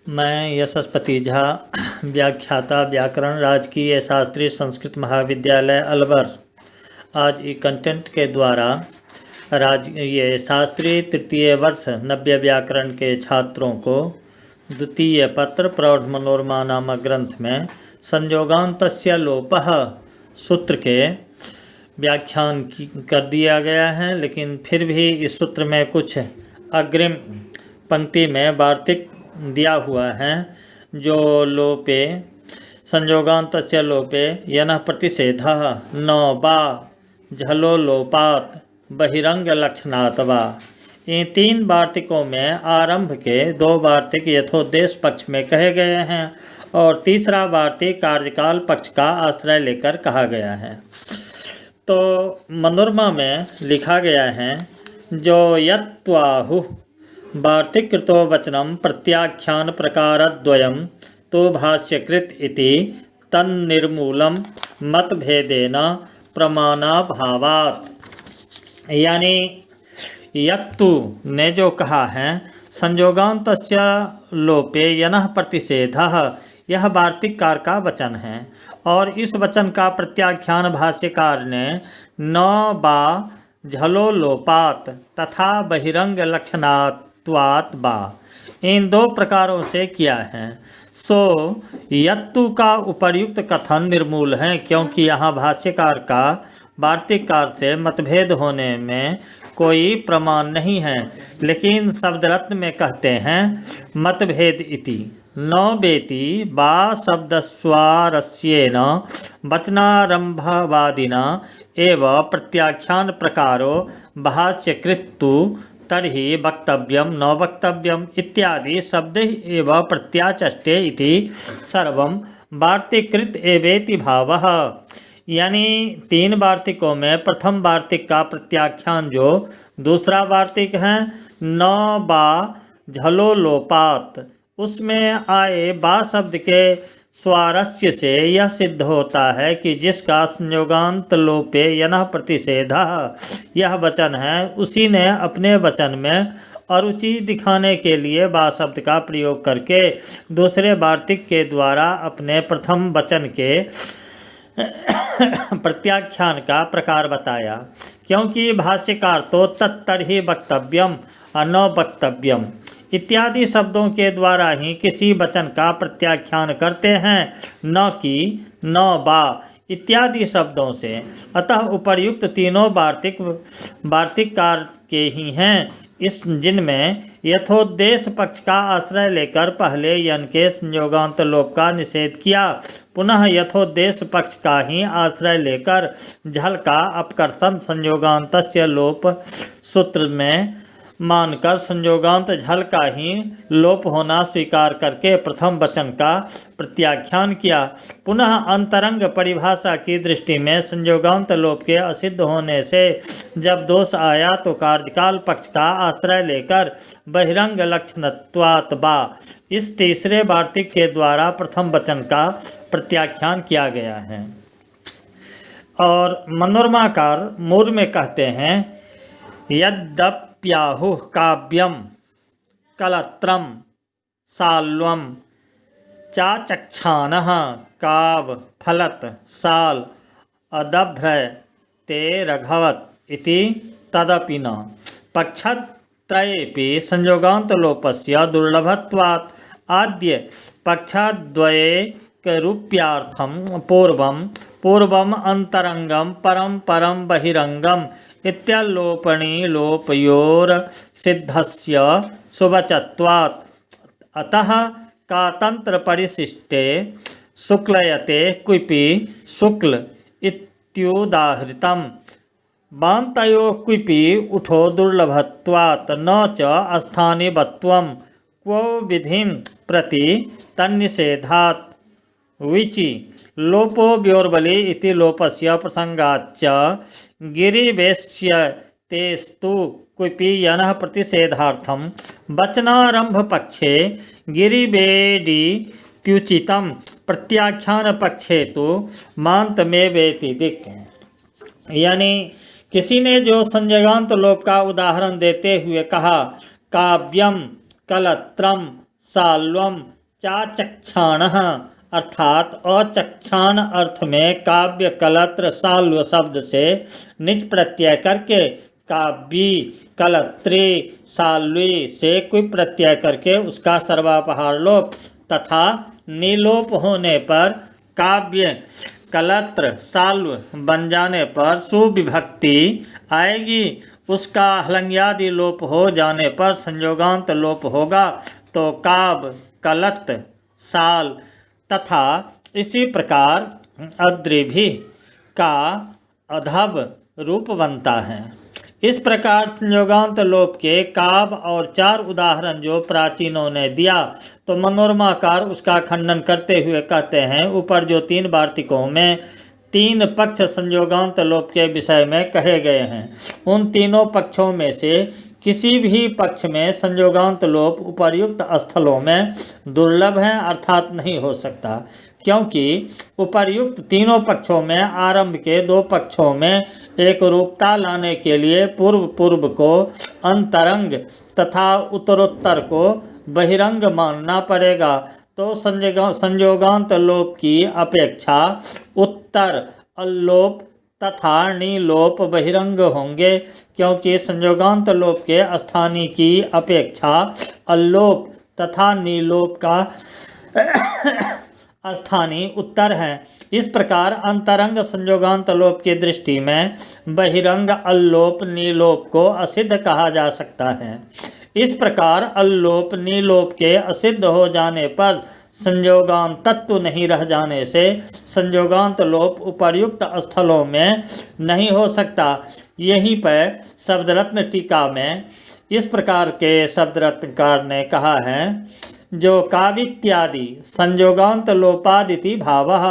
मैं यशस्पति झा, व्याख्याता व्याकरण, राजकीय शास्त्री संस्कृत महाविद्यालय अलवर। आज ई कंटेंट के द्वारा ये शास्त्री तृतीय वर्ष नव्य व्याकरण के छात्रों को द्वितीय पत्र प्रौढ़ मनोरमा नामक ग्रंथ में संयोगान्तस्य लोपः सूत्र के व्याख्यान कर दिया गया है। लेकिन फिर भी इस सूत्र में कुछ अग्रिम पंक्ति में वार्तिक दिया हुआ है जो लोपे संयोगान्तस्य लोपे यनः प्रतिषेधः न वा झलो लोपात बहिरंग लक्षणात् वा। इन तीन वार्तिकों में आरंभ के दो वार्तिक यथोद्देश पक्ष में कहे गए हैं और तीसरा वार्तिक कार्यकाल पक्ष का आश्रय लेकर कहा गया है। तो मनोरमा में लिखा गया है जो यत्त्वाहुः वार्तिक कृतो वचनम प्रत्याख्यान प्रकारद्वयम तो भाष्यकृत इति तन्निर्मूलम मतभेदेन प्रमाणाभावात्। यानी यत्तु ने जो कहा है संयोगान्तस्य लोपे यनः प्रतिषेधः, यह वार्तिककार का वचन है और इस वचन का प्रत्याख्यान भाष्यकार ने न बा झलो लोपात तथा बहिरंग लक्षणात्वात् बा, इन दो प्रकारों से किया है। सो यत्तु का उपर्युक्त कथन निर्मूल है क्योंकि यहाँ भाष्यकार का वार्तिककार से मतभेद होने में कोई प्रमाण नहीं है। लेकिन शब्दरत्न में कहते हैं मतभेद इति न वेति बा शब्दस्वारस्येन वचनारंभवादिना एव प्रत्याख्यान प्रकारो भाष्यकृत्तु तर्हि वक्तव्यम न वक्तव्यम इत्यादि शब्द एव प्रत्याचष्टे इति सर्वं वार्तिकृत एवेति भावः। यानी तीन वार्तिकों में प्रथम वार्तिक का प्रत्याख्यान जो दूसरा वार्तिक है न बा झलो लोपात, उसमें आए बा शब्द के स्वारस्य से यह सिद्ध होता है कि जिसका संयोगांत लोपे यनः प्रतिषेधः यह वचन है, उसी ने अपने वचन में अरुचि दिखाने के लिए बा शब्द का प्रयोग करके दूसरे वार्तिक के द्वारा अपने प्रथम वचन के प्रत्याख्यान का प्रकार बताया। क्योंकि भाष्यकार तो तत्तर्हि वक्तव्यम न वक्तव्यम इत्यादि शब्दों के द्वारा ही किसी वचन का प्रत्याख्यान करते हैं, न कि न बा इत्यादि शब्दों से। अतः उपर्युक्त तीनों वार्तिककार के ही हैं, इस जिनमें यथोद्देश पक्ष का आश्रय लेकर पहले यन के संयोगांत लोप का निषेध किया, पुनः यथोद्देश पक्ष का ही आश्रय लेकर झल का अपकर्षण संयोगांतस्य लोप सूत्र में मानकर संयोगांत झल का ही लोप होना स्वीकार करके प्रथम वचन का प्रत्याख्यान किया। पुनः अंतरंग परिभाषा की दृष्टि में संयोगांत लोप के असिद्ध होने से जब दोष आया तो कार्यकाल पक्ष का आश्रय लेकर बहिरंग लक्षणत्वात् बा, इस तीसरे वार्तिक के द्वारा प्रथम वचन का प्रत्याख्यान किया गया है। और मनोरमाकार मूल में कहते हैं यद्यप्याहुः काव्यम कलत्रम साल्वम चाचक्षानः काव फलत साल अदभ्र ते रघवत इति तदपि न पक्षत्रयेपि संयोगांत लोपस्य दुर्लभत्वात् आद्य पक्षद्वयैकरूप्यार्थं पूर्वम अंतरंगम परम बहिरंगम इत्यालोपणी लोपयोर सिद्धस्य सुवचत्वात्। अतः कातंत्र परिशिष्टे शुक्लयते क्विपि शुक्ल इत्युदाहृतम् बान्तयो क्विपि उठो दुर्लभत्वात् न च अस्थानिवत्वं क्वो विधिं प्रति तन्निषेधात् विचि लोपो व्योर्बली इति लोपस्य प्रसंगाच्च गिरिवेश्यतेस्तु क्विपि यनः प्रतिषेधार्थं वचनारंभ पक्षे गिरिवेडित्युचितं प्रत्याख्यान पक्षे तो मान्तमेवेति दिक्। यानी किसी ने जो संयोगांत लोप का उदाहरण देते हुए कहा काव्यम कलत्रम साल्वम चाचक्षाण अर्थात अचक्षाण अर्थ में काव्य कलत्र साल्व शब्द से निच प्रत्यय करके काव्यी कलत्री साल्वी से कोई प्रत्यय करके उसका सर्वापहार लोप तथा निलोप होने पर काव्य कलत्र साल्व बन जाने पर सुविभक्ति आएगी। उसका हलंग्यादि लोप हो जाने पर संयोगांत लोप होगा तो काव कलत साल तथा इसी प्रकार अद्रिभि का अधब रूप बनता है। इस प्रकार संयोगांत लोप के काव और 4 उदाहरण जो प्राचीनों ने दिया तो मनोरमाकार उसका खंडन करते हुए कहते हैं, ऊपर जो 3 वार्तिकों में 3 पक्ष संयोगांत लोप के विषय में कहे गए हैं, उन तीनों पक्षों में से किसी भी पक्ष में संयोगांत लोप उपर्युक्त स्थलों में दुर्लभ है अर्थात नहीं हो सकता, क्योंकि उपर्युक्त तीनों पक्षों में आरंभ के 2 पक्षों में एक रूपता लाने के लिए पूर्व पूर्व को अंतरंग तथा उत्तरोत्तर को बहिरंग मानना पड़ेगा। तो संयोगांत लोप की अपेक्षा उत्तर अल्लोप तथा निलोप बहिरंग होंगे, क्योंकि संयोगांत लोप के स्थानी की अपेक्षा अल्लोप तथा निलोप का स्थानी उत्तर है। इस प्रकार अंतरंग संयोगांत लोप की दृष्टि में बहिरंग अल्लोप निलोप को असिद्ध कहा जा सकता है। इस प्रकार अल्लोप निलोप के असिद्ध हो जाने पर संयोगांत तत्व नहीं रह जाने से संयोगांत लोप उपर्युक्त स्थलों में नहीं हो सकता। यहीं पर शब्दरत्न टीका में इस प्रकार के शब्दरत्नकार ने कहा है, जो कावित्यादि संयोगांत लोपादिति भावः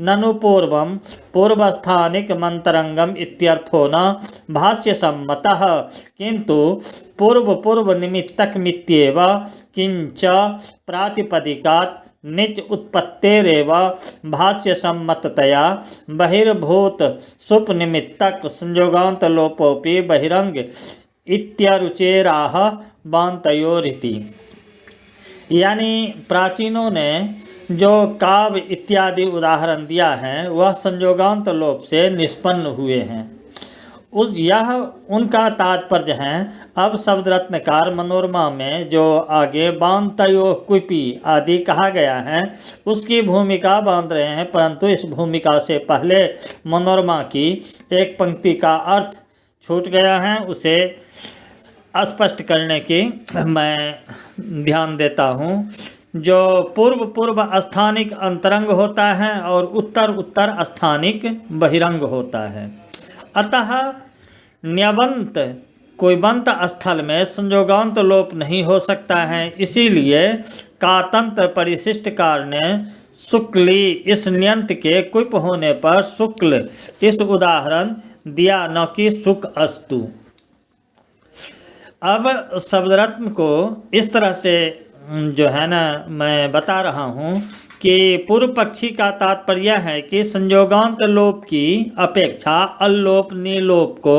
ननु पूर्वं पूर्वस्थानिक मंतरंगम इत्यर्थो न भाष्य सम्मतः, किंतु पूर्व पूर्व निमित्तक मित्येव किंच प्रातिपदिकात् निच उत्पत्तेरेव भाष्य सम्मततया बहिर्भूत सुप निमित्तक संयोगांत लोपोपि बहिरंग इत्यरुचेराह बान्तयोरिति। यानी प्राचीनों ने जो काव्य इत्यादि उदाहरण दिया है वह संयोगांत लोप से निष्पन्न हुए हैं। यह उनका तात्पर्य है। अब शब्दरत्नकार मनोरमा में जो आगे बांतयो कुपी आदि कहा गया है उसकी भूमिका बांध रहे हैं, परंतु इस भूमिका से पहले मनोरमा की एक पंक्ति का अर्थ छूट गया है, उसे स्पष्ट करने की मैं ध्यान देता हूँ। जो पूर्व पूर्व स्थानिक अंतरंग होता है और उत्तर उत्तर स्थानिक बहिरंग होता है। अतः न्यवंत कोईबंत स्थल में संयोगांत लोप नहीं हो सकता है। इसीलिए कातंत परिशिष्टकार ने शुक्ली इस न्यंत के कुप होने पर शुक्ल इस उदाहरण दिया, न कि सुख अस्तु। अब शब्दरत्न को इस तरह से जो है ना मैं बता रहा हूँ कि पूर्व पक्षी का तात्पर्य है कि संयोगांत लोप की अपेक्षा अल्लोप निलोप को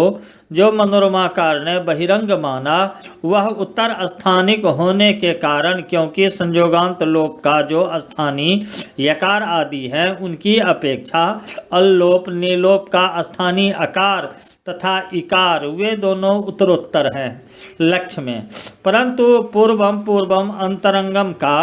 जो मनोरमाकार ने बहिरंग माना वह उत्तर स्थानिक होने के कारण, क्योंकि संयोगांत लोप का जो स्थानीय यकार आदि है उनकी अपेक्षा अल्लोप निलोप का स्थानीय अकार तथा इकार वे दोनों उत्तरोत्तर हैं लक्ष्य में, परंतु पूर्वम पूर्वम अंतरंगम का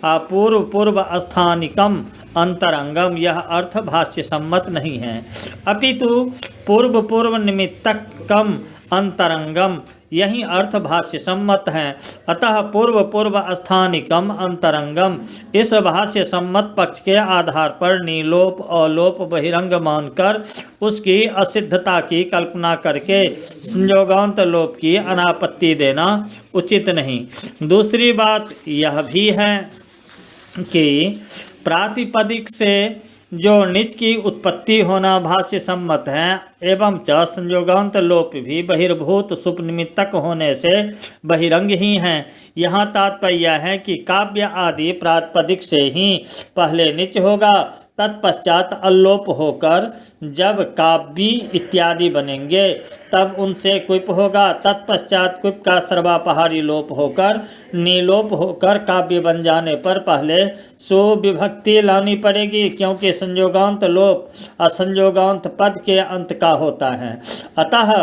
अपूर्व पूर्व स्थानिकम अंतरंगम यह अर्थ भाष्य सम्मत नहीं है, अपितु पूर्व पूर्व निमित्तक कम अंतरंगम यही अर्थ भाष्य सम्मत है। अतः पूर्व पूर्व स्थानिकम अंतरंगम इस भाष्य सम्मत पक्ष के आधार पर निलोप अलोप बहिरंग मानकर उसकी असिद्धता की कल्पना करके संयोगांत लोप की अनापत्ति देना उचित नहीं। दूसरी बात यह भी है कि प्रातिपदिक से जो निच की उत्पत्ति होना भाष्य सम्मत है एवं च संयोगांत लोप भी बहिर्भूत सुप निमित्तक होने से बहिरंग ही हैं। यहाँ तात्पर्य है कि काव्य आदि प्रातिपदिक से ही पहले निच होगा, तत्पश्चात अल्लोप होकर जब काव्य इत्यादि बनेंगे तब उनसे क्विप होगा। तत्पश्चात क्विप का सर्वापहारी लोप होकर नीलोप होकर काव्य बन जाने पर पहले सुविभक्ति लानी पड़ेगी, क्योंकि संयोगांत लोप असंयोगांत पद के अंत का होता है। अतः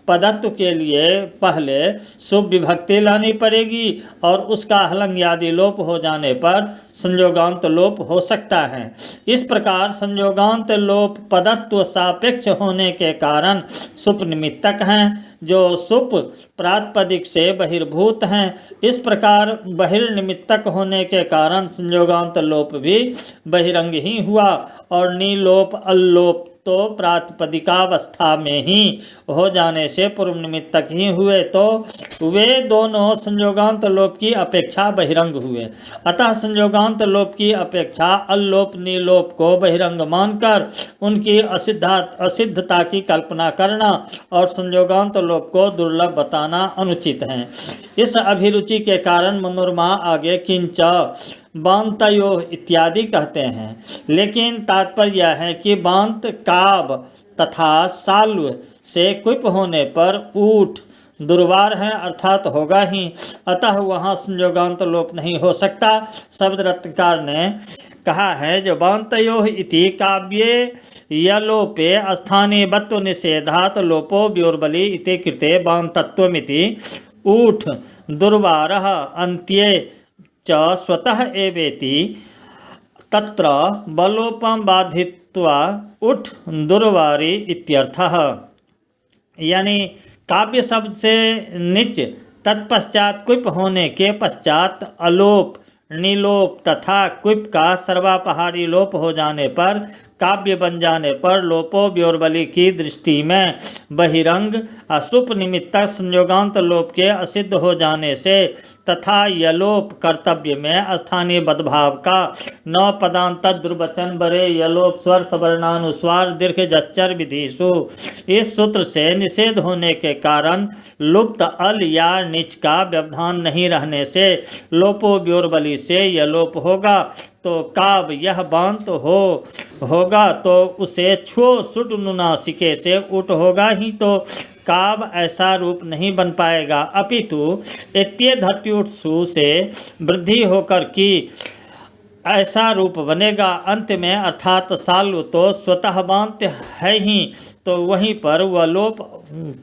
पदत्व के लिए पहले सुविभक्ति लानी पड़ेगी और उसका हलंग आदि लोप हो जाने पर संयोगांत लोप हो सकता है। इस प्रकार संयोगांत लोप पदत्व सापेक्ष होने के कारण सुप निमित्तक हैं, जो सुप प्रातिपदिक से बहिर्भूत हैं। इस प्रकार बहिर्निमित्तक होने के कारण संयोगांत लोप भी बहिरंग ही हुआ और नीलोप अल्लोप तो प्रातिपदिकावस्था में ही हो जाने से पूर्व निमित्तक ही हुए, तो वे दोनों संयोगांत लोप की अपेक्षा बहिरंग हुए। अतः संयोगांत लोप की अपेक्षा अल्लोप नीलोप को बहिरंग मानकर उनकी असिद्धता की कल्पना करना और संयोगांत लोप को दुर्लभ बताना अनुचित है। इस अभिरुचि के कारण मनोरमा आगे किंच बांतयो इत्यादि कहते हैं, लेकिन तात्पर्य यह है कि बांत काब तथा साल्व से क्विप होने पर ऊठ दुर्वार है, अर्थात होगा ही, अतः वहाँ संयोगांत लोप नहीं हो सकता। शब्द रत्नकार ने कहा है जो बांतयो इति काव्ये यलोपे स्थानीय बत्व निषेधात लोपो व्योर्बली इति कृते बांतत्वमिति ऊठ दुर्वारः अन्त्ये च स्वतः एवेति तत्र बलोपम बाधित्वा उठ दुर्वारी इत्यर्थः। यानी काव्य शब्द से निच तत्पश्चात क्विप होने के पश्चात अलोप नीलोप तथा क्विप का सर्वापहारी लोप हो जाने पर काव्य बन जाने पर लोपो व्योर्बली की दृष्टि में बहिरंग असुप निमित्तक संयोगांत लोप के असिद्ध हो जाने से तथा यलोप कर्तव्य में स्थानीय बदभाव का न पदांत दुर्वचन बरे यलोप स्वर सवर्णानुस्वार दीर्घ जश्चर विधिषु इस सूत्र से निषेध होने के कारण लुप्त अल या निच का व्यवधान नहीं रहने से लोपो व्योर्बली से यलोप होगा, तो काव यह बांत होगा तो उसे छो सुट नुनासिके से उठ होगा ही, तो काव ऐसा रूप नहीं बन पाएगा, अपितु एत्य धत्युत्सु से वृद्धि होकर कि ऐसा रूप बनेगा। अंत में अर्थात साल्व तो स्वतः बांत है ही, तो वहीं पर वह लोप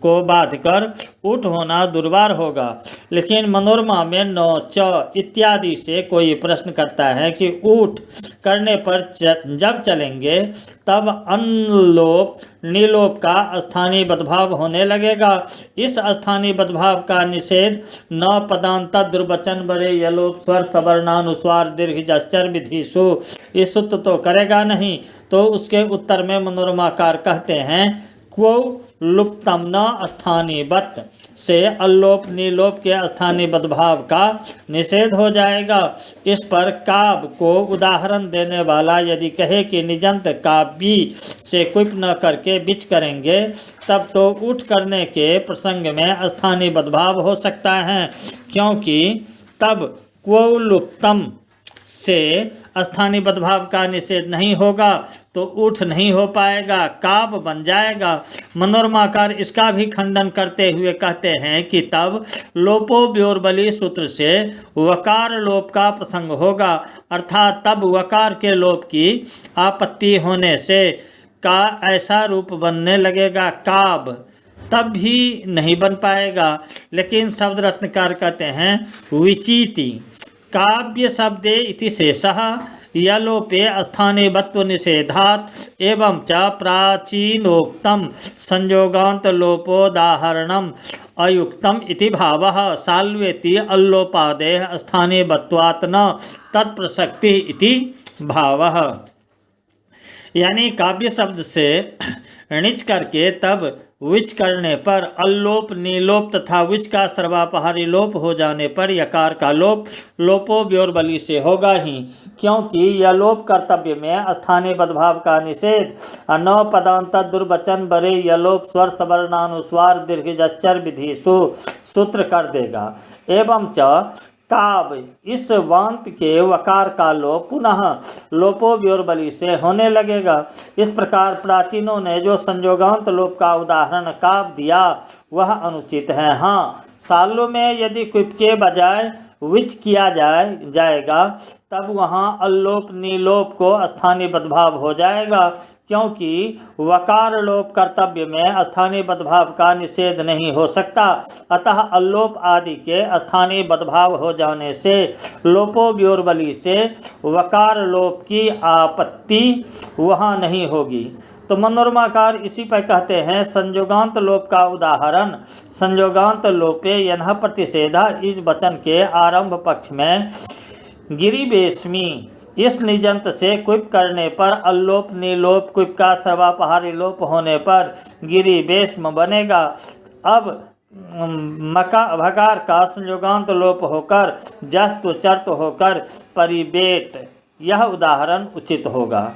को बाध कर उठ होना दुर्वार होगा। लेकिन मनोरमा में न च इत्यादि से कोई प्रश्न करता है कि उठ करने पर जब चलेंगे तब अनलोप नीलोप का स्थानीय बदभाव होने लगेगा। इस स्थानीय बदभाव का निषेध न पदांत दुर्वचन बरे यलोप स्वर सवर्णानुस्वार दीर्घ जश्चर विधिषु इस सूत्र तो करेगा नहीं। तो उसके उत्तर में मनोरमाकार कहते हैं क्वो लुप्तम न स्थानीय बत से अल्लोप नीलोप के स्थानीय बदभाव का निषेध हो जाएगा। इस पर काव्य को उदाहरण देने वाला यदि कहे कि निजंत काव्य से क्विप न करके बिच करेंगे तब तो उठ करने के प्रसंग में स्थानीय बदभाव हो सकता है, क्योंकि तब क्वो लुप्तम से स्थानीय बदभाव का निषेध नहीं होगा तो उठ नहीं हो पाएगा, काव बन जाएगा। मनोरमाकार इसका भी खंडन करते हुए कहते हैं कि तब लोपो व्योर्बली सूत्र से वकार लोप का प्रसंग होगा, अर्थात तब वकार के लोप की आपत्ति होने से का ऐसा रूप बनने लगेगा, काव तब भी नहीं बन पाएगा। लेकिन शब्द रत्नकार कहते हैं विचिति काव्य शब्दे इति शेषः यलोपे स्थाने बत्व निषेधात् एवं च प्राचीनोक्तम संयोगांत लोपोदाहरणम अयुक्तम इति भावः साल्वेति अल्लोपादेः स्थाने बत्वात् न तत्प्रसक्ति इति भावः। यानी काव्य शब्द से णिच करके तब विच करने पर अल्लोप नीलोप तथा विच का सर्वापहारी लोप हो जाने पर यकार का लोप लोपो व्योर्बली से होगा ही, क्योंकि यह लोप कर्तव्य में स्थानीय बदभाव का निषेध न पदांत दुर्वचन बरे यलोप स्वर सवर्णानुस्वार दीर्घ जश्चर विधिषु सूत्र कर देगा। एवं च काब, इस वांत के वकार का लोप पुनः लोपो व्योर्बली से होने लगेगा। इस प्रकार प्राचीनों ने जो संयोगांत लोप का उदाहरण काब दिया वह अनुचित है। हाँ, सालों में यदि क्विप के बजाय विच किया जाएगा तब वहाँ अल्लोप नीलोप को स्थानीय बदभाव हो जाएगा, क्योंकि वकार लोप कर्तव्य में स्थानीय बदभाव का निषेध नहीं हो सकता। अतः अल्लोप आदि के स्थानीय बदभाव हो जाने से लोपो व्योर्बली से वकार लोप की आपत्ति वहाँ नहीं होगी। तो मनोरमाकार इसी पर कहते हैं, संयोगांत लोप का उदाहरण संयोगांत लोपे यनः प्रतिषेधा इस वचन के आरंभ पक्ष में गिरिबेशमी, इस निजंत से क्विप करने पर अल्लोप नीलोप, क्विप का सर्वापहारी लोप होने पर गिरिबेशम बनेगा। अब भकार का संयोगांत लोप होकर जस्तु चर्त होकर परिबेट, यह उदाहरण उचित होगा।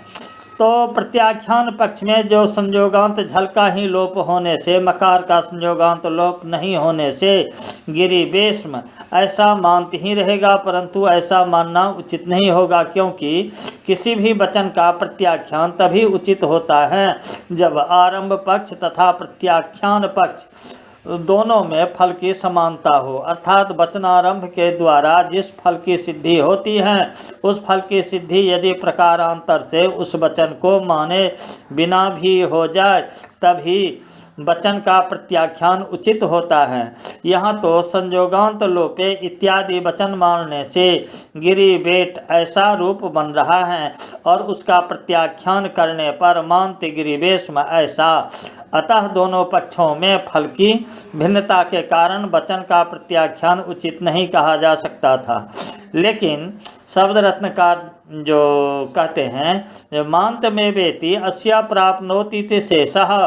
तो प्रत्याख्यान पक्ष में जो संयोगांत झल का ही लोप होने से मकार का संयोगांत लोप नहीं होने से गिरिबेशम ऐसा मानते ही रहेगा, परंतु ऐसा मानना उचित नहीं होगा, क्योंकि किसी भी वचन का प्रत्याख्यान तभी उचित होता है जब आरंभ पक्ष तथा प्रत्याख्यान पक्ष दोनों में फल की समानता हो। अर्थात वचनारंभ के द्वारा जिस फल की सिद्धि होती है उस फल की सिद्धि यदि प्रकारांतर से उस वचन को माने बिना भी हो जाए तभी वचन का प्रत्याख्यान उचित होता है। यहाँ तो संयोगांत लोपे इत्यादि वचन मानने से गिरिबेट ऐसा रूप बन रहा है और उसका प्रत्याख्यान करने पर मानते गिरिबेशम ऐसा। अतः दोनों पक्षों में फल की भिन्नता के कारण वचन का प्रत्याख्यान उचित नहीं कहा जा सकता था। लेकिन शब्द रत्नकार जो कहते हैं मांत में वेति अस्या प्राप्नोति शेषः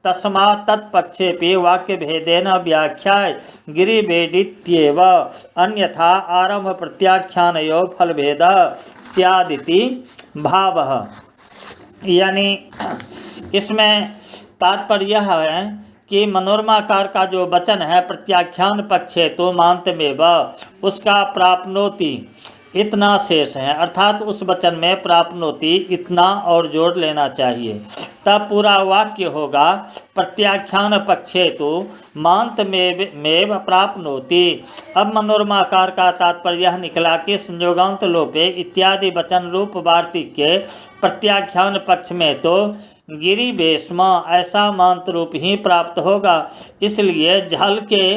तस्मात् तत्पक्षेपि वाक्य भेदेन व्याख्याय गिरिबेडित्येव, अन्यथा आरंभ प्रत्याख्यानयो फलभेदः स्यादिति भावः। यानी इसमें तात्पर्य यह है कि मनोरमाकार का जो वचन है प्रत्याख्यान पक्षे तो मांत में व उसका प्राप्नोति इतना शेष है, अर्थात उस वचन में प्राप्नोति इतना और जोड़ लेना चाहिए, तब पूरा वाक्य होगा प्रत्याख्यान पक्षे तो मांत में प्राप्नोति। अब मनोरमाकार का तात्पर्य यह निकला कि संयोगांत लोपे इत्यादि वचन रूप वार्तिक के प्रत्याख्यान पक्ष में तो गिरिबेशम ऐसा मांत रूप ही प्राप्त होगा, इसलिए झल के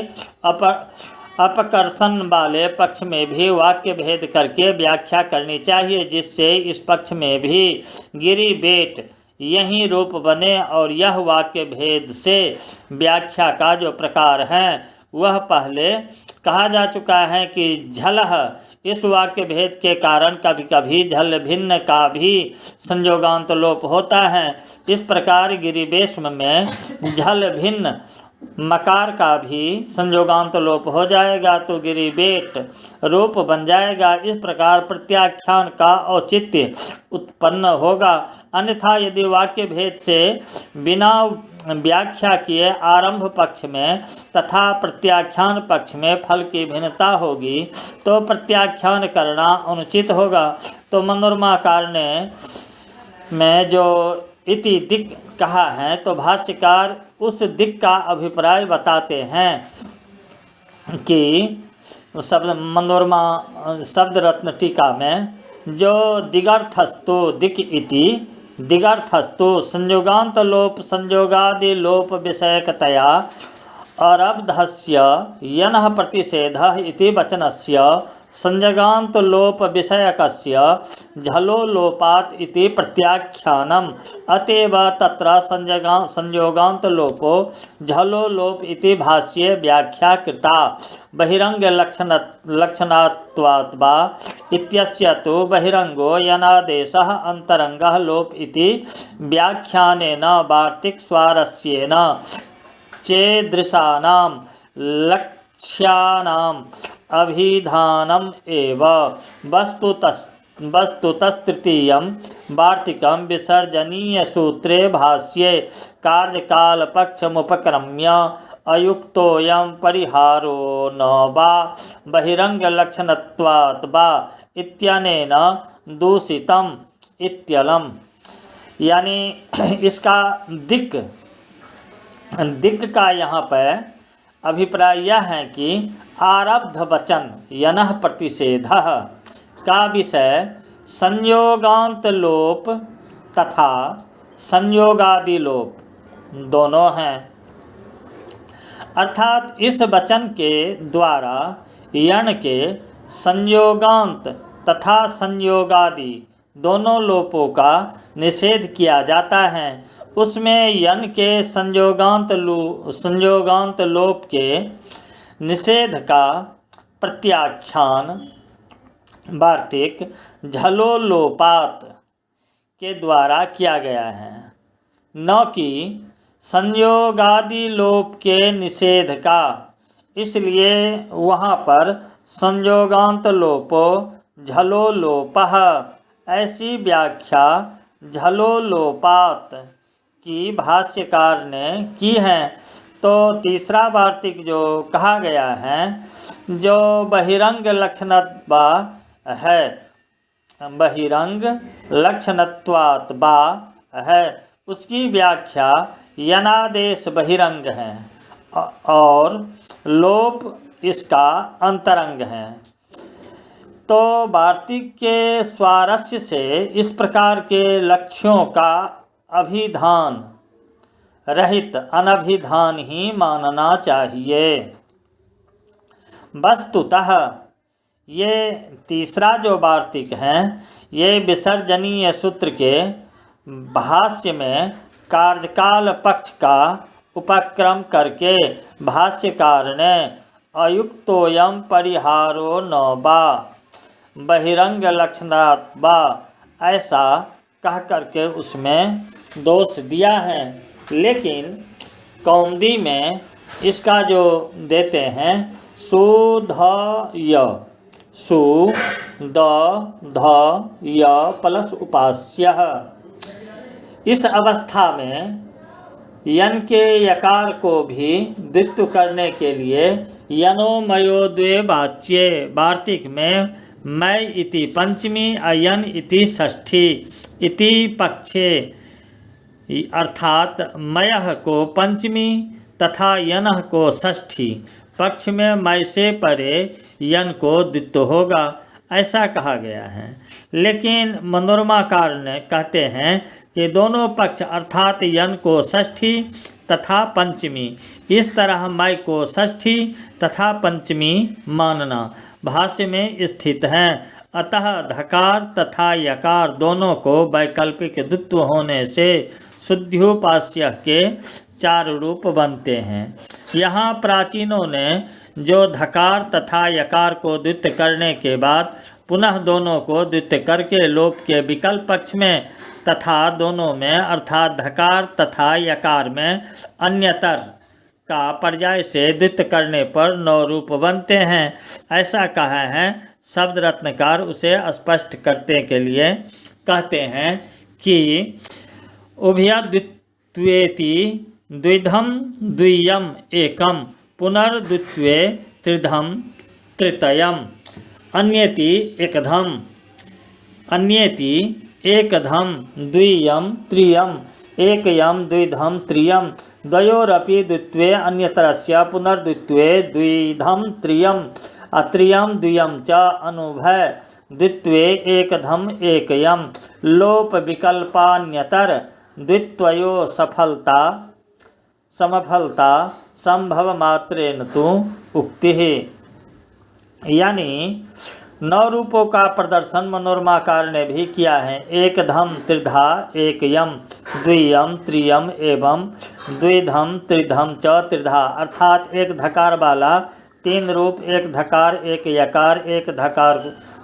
अपकर्थन वाले पक्ष में भी वाक्य भेद करके व्याख्या करनी चाहिए, जिससे इस पक्ष में भी गिरिबेट यही रूप बने और यह वाक्य भेद से व्याख्या का जो प्रकार है वह पहले कहा जा चुका है कि झलह, इस वाक्य भेद के कारण कभी कभी झल भिन्न का भी संयोगांत लोप होता है। इस प्रकार गिरिबेशम में झल भिन्न मकार का भी संयोगांत लोप हो जाएगा तो गिरिबेट रूप बन जाएगा। इस प्रकार प्रत्याख्यान का औचित्य उत्पन्न होगा। अन्यथा यदि वाक्य भेद से बिना व्याख्या किए आरंभ पक्ष में तथा प्रत्याख्यान पक्ष में फल की भिन्नता होगी तो प्रत्याख्यान करना अनुचित होगा। तो मनोरमाकार ने में जो इति दिक् कहा है तो भाष्यकार उस दिक् का अभिप्राय बताते हैं कि शब्द मनोरमा शब्द रत्न टीका में जो दिगर्थस्तु दिक् इति दिगर्थस्तु संयोगांत लोप संयोगादि लोप विषयकतया अरब्धस्य यनः प्रतिषेधः इति वचनस्य संयोगांत लोप विषयकस्य झलो लोपात् इति प्रत्याख्यानम्, अतएव तत्र संयोगांत लोपो झलो लोप इति भाष्ये व्याख्या कृता। बहिरंग लक्षणात्वात् वा इत्यस्य तु बहिरंगो यनादेशः अंतरंगः लोप इति व्याख्यानेन वार्तिक स्वारस्येन चेदृशानां लक्ष्यानाम् अभिधानम् एव वस्तुतस्तृतीयं वार्तिकं विसर्जनीय सूत्रे भाष्ये कार्यकालपक्षमुपक्रम्य अयुक्तोऽयं परिहारो न वा बहिरंगलक्षणत्वात् वा इत्यनेन दूषितम इत्यलम। यानी इसका दिक् का यहाँ पर अभिप्राय यह है कि आरब्ध वचन यनः प्रतिषेधः का विषय संयोगांत लोप तथा संयोगादि लोप दोनों हैं। अर्थात इस वचन के द्वारा यण के संयोगांत तथा संयोगादि दोनों लोपों का निषेध किया जाता है। उसमें यन के संयोगांत लोप के निषेध का प्रत्याख्यान वार्तिक झलोलोपात के द्वारा किया गया है, न कि संयोगादि लोप के निषेध का। इसलिए वहाँ पर संयोगांत लोपो झलोलोपः ऐसी व्याख्या झलोलोपात की भाष्यकार ने की है। तो तीसरा वार्तिक जो कहा गया है, जो बहिरंग लक्षणत्वा है, बहिरंग लक्षणत्वात् बा है, उसकी व्याख्या यनादेश बहिरंग है और लोप इसका अंतरंग है। तो वार्तिक के स्वारस्य से इस प्रकार के लक्ष्यों का अभिधान रहित अनभिधान ही मानना चाहिए। वस्तुतः ये तीसरा जो वार्तिक है, ये विसर्जनीय सूत्र के भाष्य में कार्यकाल पक्ष का उपक्रम करके भाष्यकार ने अयुक्तोयम परिहारो न वा बहिरंग लक्षणात् वा ऐसा कह करके उसमें दोष दिया है। लेकिन कौमुदी में इसका जो देते हैं सुध य प्लस उपास्यः, इस अवस्था में यन के यकार को भी द्वित्व करने के लिए यनो मयो द्वे वाच्ये वार्तिक में मैं इति पंचमी अयन इति षष्ठी इति पक्षे, अर्थात मयः को पंचमी तथा यनः को षष्ठी पक्ष में मैं से परे यन को द्वित्व होगा, ऐसा कहा गया है। लेकिन मनोरमाकार ने कहते हैं कि दोनों पक्ष अर्थात यन को षष्ठी तथा पंचमी, इस तरह मैं को षष्ठी तथा पंचमी मानना भाष्य में स्थित है। अतः धकार तथा यकार दोनों को वैकल्पिक द्वित्व होने से शुद्ध्योपास्य के चार रूप बनते हैं। यहाँ प्राचीनों ने जो धकार तथा यकार को द्वित्व करने के बाद पुनः दोनों को द्वित्व करके लोप के विकल्प पक्ष में तथा दोनों में अर्थात धकार तथा यकार में अन्यतर का पर्याय से द्वित्व करने पर 9 रूप बनते हैं, ऐसा कहा है। शब्द रत्नकार उसे स्पष्ट करने के लिए कहते हैं कि उभयद्वित्वेति द्विधम द्वियम एकम पुनर्द्वित्वे त्रिधम तृतीयम अन्येति एकधम द्वियम त्रियम एकयम द्विधम त्रियम द्वयोरपि द्वित्वे अन्यतरस्य पुनर्द्वित्वे द्विधम त्रियम अत्रियम द्वियम च अनुभय द्वित्वे एकधम एकयम लोप विकल्पान्यतर द्वित्वयो समफलता संभव मात्रेण तु उक्ति है। यानी 9 रूपों का प्रदर्शन मनोरमाकार ने भी किया है। एक धम त्रिधा एक यम द्वियम त्रियम एवं द्विधम त्रिधम च त्रिधा, अर्थात एक धकार वाला 3 रूप, एक धकार एक यकार, एक धकार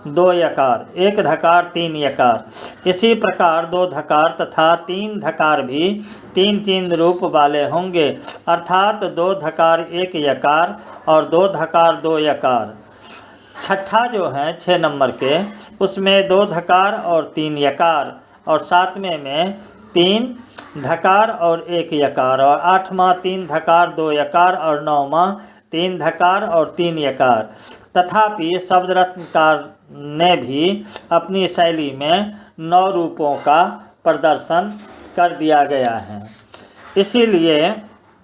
2 यकार, एक धकार 3 यकार। इसी प्रकार 2 धकार तथा 3 धकार भी 3 रूप वाले होंगे, अर्थात 2 धकार 1 यकार और 2 धकार 2 यकार। छठा जो है 6 नंबर के, उसमें 2 धकार और 3 यकार और 7वें में 3 धकार और 1 यकार, और 8वां 3 धकार 2 यकार, और 9वां 3 धकार और 3 यकार। तथापि शब्द रत्नकार ने भी अपनी शैली में 9 रूपों का प्रदर्शन कर दिया गया है। इसीलिए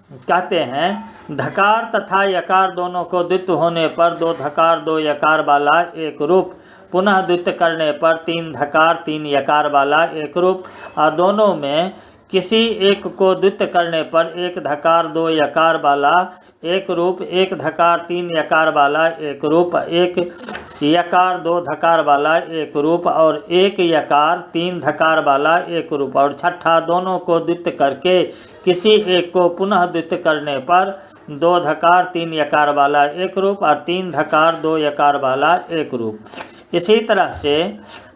कहते हैं धकार तथा यकार दोनों को द्वित्व होने पर 2 धकार 2 यकार वाला एक रूप, पुनः द्वित्व करने पर 3 धकार 3 यकार वाला एक रूप, और दोनों में किसी एक को द्वित्व करने पर 1 धकार 2 यकार वाला एक रूप, 1 धकार 3 यकार वाला एक रूप, 1 यकार 2 धकार वाला एक रूप, और 1 यकार 3 धकार वाला एक रूप, और छठा दोनों को द्वित्व करके किसी एक को पुनः द्वित्व करने पर 2 धकार 3 यकार वाला एक रूप और 3 धकार 2 यकार वाला एक रूप। इसी तरह से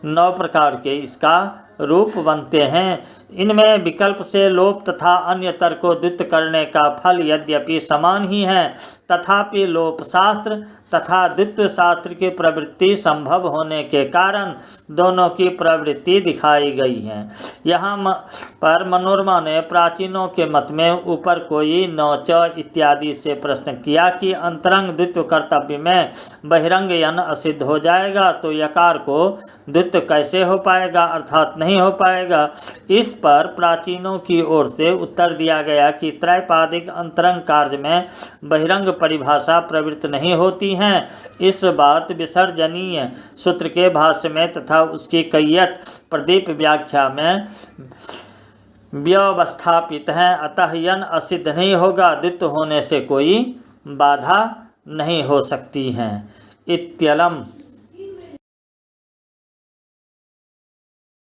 9 प्रकार के इसका रूप बनते हैं। इनमें विकल्प से लोप तथा अन्यतर को द्वित्व करने का फल यद्यपि समान ही है, तथापि लोप शास्त्र तथा द्वित्व शास्त्र की प्रवृत्ति संभव होने के कारण दोनों की प्रवृत्ति दिखाई गई है। यहाँ पर मनोरमा ने प्राचीनों के मत में ऊपर कोई नौच इत्यादि से प्रश्न किया कि अंतरंग द्वित्व कर्तव्य में बहिरंग यन असिद्ध हो जाएगा तो यकार को द्वित्व कैसे हो पाएगा, अर्थात नहीं हो पाएगा। इस पर प्राचीनों की ओर से उत्तर दिया गया कि त्रैपादिक अंतरंग कार्य में बहिरंग परिभाषा प्रवृत्त नहीं होती है। इस बात विसर्जनीय सूत्र के भाष्य में तथा उसकी कैयट प्रदीप व्याख्या में व्यवस्थापित है। अतः यन असिद्ध नहीं होगा, द्वित्व होने से कोई बाधा नहीं हो सकती है। इत्यलम।